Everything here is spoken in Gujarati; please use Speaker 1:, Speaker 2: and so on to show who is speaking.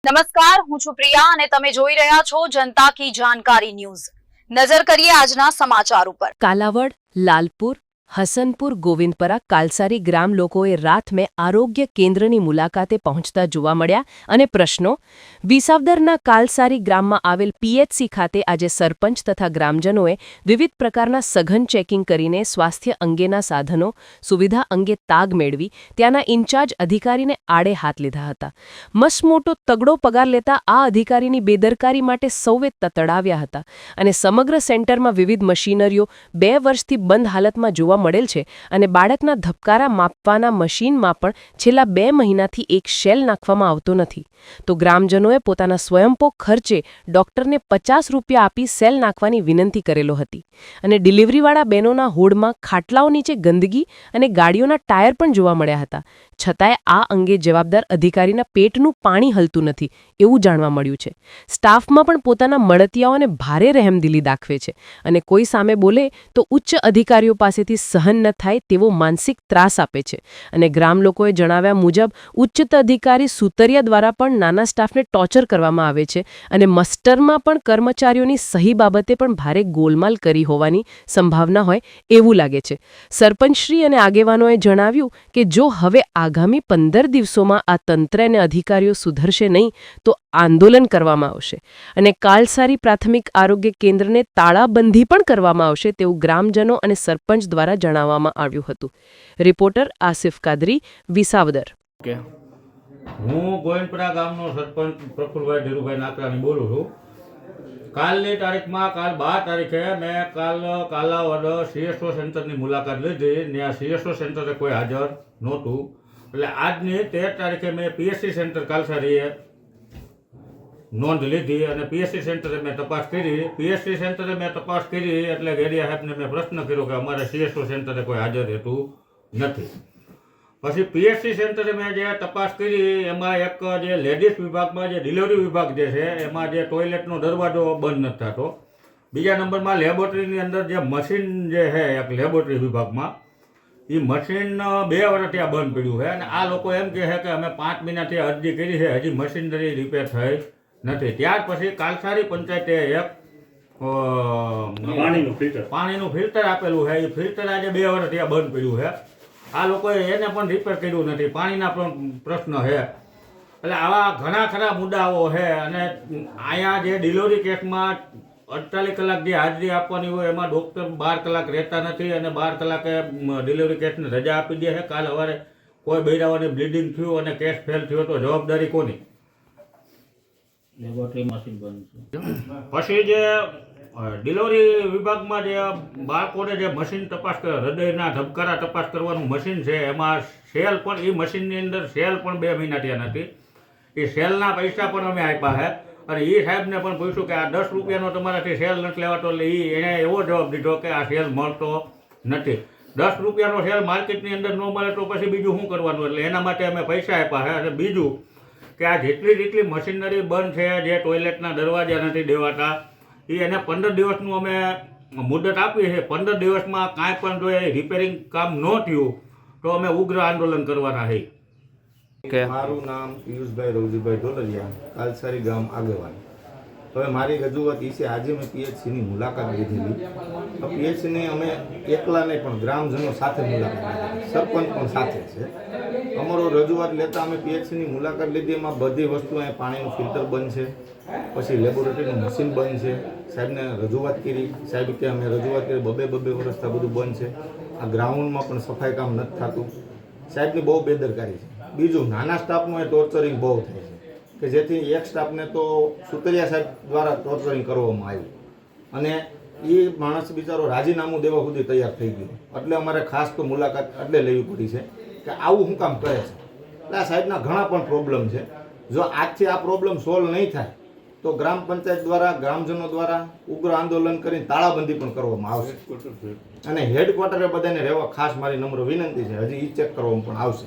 Speaker 1: નમસ્કાર, હું છું પ્રિયા અને તમે જોઈ રહ્યા છો જનતા કી જાણકારી ન્યૂઝ। નજર કરીએ આજના સમાચાર ઉપર।
Speaker 2: કાલાવડ, લાલપુર, હસનપુર, ગોવિંદપરા, કાલસારી ગ્રામ લોકોએ રાત મેં આરોગ્ય કેન્દ્રની મુલાકાતે પહોંચતા જોવા મળ્યા અને પ્રશ્નો। વિસાવદરના કાલસારી ગ્રામમાં આવેલ પીએચસી ખાતે આજે સરપંચ તથા ગ્રામજનોએ વિવિધ પ્રકારના સઘન ચેકિંગ કરીને સ્વાસ્થ્ય અંગેના સાધનો, સુવિધા અંગે તાગ મેળવી ત્યાંના ઇન્ચાર્જ અધિકારીને આડે હાથ લીધા હતા। મસમોટો તગડો પગાર લેતા આ અધિકારીની બેદરકારી માટે સૌએ તતડાવ્યા હતા અને સમગ્ર સેન્ટરમાં વિવિધ મશીનરીઓ 2 વર્ષથી બંધ હાલતમાં જોવા મળેલ છે અને બાળકના ધબકારા માપવાના મશીનમાં પણ છેલ્લા 2 મહિનાથી એક શેલ નાખવામાં આવતો નથી। તો ગ્રામજનોએ પોતાના સ્વયંપોક ખર્ચે ડોક્ટરને 50 રૂપિયા આપી સેલ નાખવાની વિનંતી કરેલો હતી અને ડિલિવરીવાળા બહેનોના હોડમાં ખાટલાઓ નીચે ગંદકી અને ગાડીઓના ટાયર પણ જોવા મળ્યા હતા। છતાંય આ અંગે જવાબદાર અધિકારીના પેટનું પાણી હલતું નથી એવું જાણવા મળ્યું છે। સ્ટાફમાં પણ પોતાના મળતિયાઓને ભારે રહેમદિલી દાખવે છે અને કોઈ સામે બોલે તો ઉચ્ચ અધિકારીઓ પાસેથી સહન ન થાય તેવો માનસિક ત્રાસ આપે છે અને ગ્રામ લોકોએ જણાવ્યા મુજબ ઉચ્ચ અધિકારી સુતરિયા દ્વારા પણ નાના સ્ટાફને ટોર્ચર કરવામાં આવે છે અને મસ્ટરમાં પણ કર્મચારીઓની સહી બાબતે પણ ભારે ગોલમાલ કરી હોવાની સંભાવના હોય એવું લાગે છે। સરપંચશ્રી અને આગેવાનોએ જણાવ્યું કે જો હવે આગામી 15 દિવસોમાં આ તંત્ર અને અધિકારીઓ સુધરશે નહીં તો આંદોલન કરવામાં આવશે અને કાલસારી પ્રાથમિક આરોગ્ય કેન્દ્રને તાળાબંધી પણ કરવામાં આવશે તેવું ગ્રામજનો અને સરપંચ દ્વારા જણાવવામાં આવ્યું હતું। રિપોર્ટર આસિફ કાદરી, વિસાવદર।
Speaker 3: હું ગોવિંદપરા ગામનો સરપંચ પ્રફુલભાઈ ધીરુભાઈ નાકરાણી બોલું છું। કાલની તારીખમાં કાલ 12 તારીખે મેં કાલાવડ સીએસઓ સેન્ટરની મુલાકાત લીધી। ત્યાં સીએસઓ સેન્ટરે કોઈ હાજર નહોતું એટલે આજની 13 તારીખે મેં પીએચસી સેન્ટર કાલસારીએ નોંધ લીધી અને પીએચસી સેન્ટરે મેં તપાસ કરી। પીએચસી સેન્ટરે મેં તપાસ કરી એટલે ગેડિયા સાહેબને મેં પ્રશ્ન કર્યો કે અમારે સીએસઓ સેન્ટરે કોઈ હાજર રહેતું નથી। પછી પીએચસી સેન્ટરે મેં જે તપાસ કરી એમાં એક જે લેડીઝ વિભાગમાં જે ડિલિવરી વિભાગ જે છે એમાં જે ટોયલેટનો દરવાજો બંધ નથી થતો। બીજા નંબરમાં લેબોરેટરીની અંદર જે મશીન જે છે એક લેબોરેટરી વિભાગમાં એ મશીન 2 વર્ષ ત્યાં બંધ પડ્યું છે અને આ લોકો એમ કહે છે કે અમે 5 મહિનાથી અરજી કરી છે હજી મશીનરી રિપેર થઈ નથી। ત્યાર પછી કાલસારી પંચાયતે એક પાણીનું ફિલ્ટર આપેલું છે એ ફિલ્ટર આજે 2 વર્ષ ત્યાં બંધ પડ્યું છે। આ લોકોએ એને પણ રિપેર કર્યું નથી। પાણીના પણ પ્રશ્ન છે એટલે આવા ઘણા ખરા મુદ્દાઓ છે અને અહીંયા જે ડિલિવરી કેસમાં 48 કલાક જે હાજરી આપવાની હોય એમાં ડૉક્ટર 12 કલાક રહેતા નથી અને 12 કલાકે ડિલિવરી કેસને રજા આપી દે છે। કાલ સવારે કોઈ બૈરાઓને બ્લીડિંગ થયું અને કેસ ફેલ થયો તો જવાબદારી કોની? લેબોરેટરી મશીન બંધ છે। પછી જે ડિલિવરી વિભાગમાં જે બાળકોને જે મશીન તપાસ કરે હૃદયના ધબકારા તપાસ કરવાનું મશીન છે એમાં સેલ પણ એ મશીનની અંદર સેલ પણ 2 મહિના થયા નથી। એ સેલના પૈસા પણ અમે આપ્યા છે અને એ સાહેબને પણ પૂછ્યું કે આ 10 રૂપિયાનો તમારાથી સેલ નથી લેવાતો એટલે એણે એવો જવાબ દીધો કે આ સેલ મળતો નથી। 10 રૂપિયાનો સેલ માર્કેટની અંદર ન મળે તો પછી બીજું શું કરવાનું? એટલે એના માટે અમે પૈસા આપ્યા છે અને બીજું કે આ જેટલી મશીનરી બંધ છે જે ટોયલેટના દરવાજા નથી દેવાતા એને 15 દિવસનું અમે મુદત આપી છે। 15 દિવસમાં કાંઈ પણ જો એ રિપેરિંગ કામ ન થયું તો અમે ઉગ્ર આંદોલન કરવાના છે।
Speaker 4: મારું નામ પિયુષભાઈ રવજીભાઈ ઢોલરિયા, કાલસારી ગામ આગેવાન। હવે મારી રજૂઆત એ છે, આજે મેં પીએચસીની મુલાકાત લીધેલી। પીએચસીની અમે એકલા નહીં પણ ગ્રામજનો સાથે મુલાકાત લીધી, સરપંચ પણ સાથે છે। અમારો રજૂઆત લેતા અમે પીએચસીની મુલાકાત લીધી એમાં બધી વસ્તુ અહીંયા પાણીનું ફિલ્ટર બંધ છે, પછી લેબોરેટરીનું મશીન બંધ છે। સાહેબને રજૂઆત કરી, સાહેબ કે અમે રજૂઆત કરી 2 વર્ષથી બધું બંધ છે। આ ગ્રાઉન્ડમાં પણ સફાઈ કામ નથી થતું। સાહેબની બહુ બેદરકારી છે। બીજું નાના સ્ટાફનું એ ટોર્ચરિંગ બહુ થાય છે કે જેથી એક સ્ટાફને તો સુતરિયા સાહેબ દ્વારા ટોર્ચરિંગ કરવામાં આવ્યું અને એ માણસ બિચારો રાજીનામું દેવા સુધી તૈયાર થઈ ગયો। એટલે અમારે ખાસ તો મુલાકાત એટલે લેવી પડી છે કે આવું શું કામ કરે છે। એટલે આ સાહેબના ઘણા પણ પ્રોબ્લેમ છે। જો આજથી આ પ્રોબ્લેમ સોલ્વ નહીં થાય તો ગ્રામ પંચાયત દ્વારા ગ્રામજનો દ્વારા ઉગ્ર આંદોલન કરીને તાળાબંધી પણ કરવામાં આવશે અને હેડક્વાર્ટરે બધાને રહેવા ખાસ મારી નમ્ર વિનંતી છે। હજી ચેક કરવામાં પણ આવશે।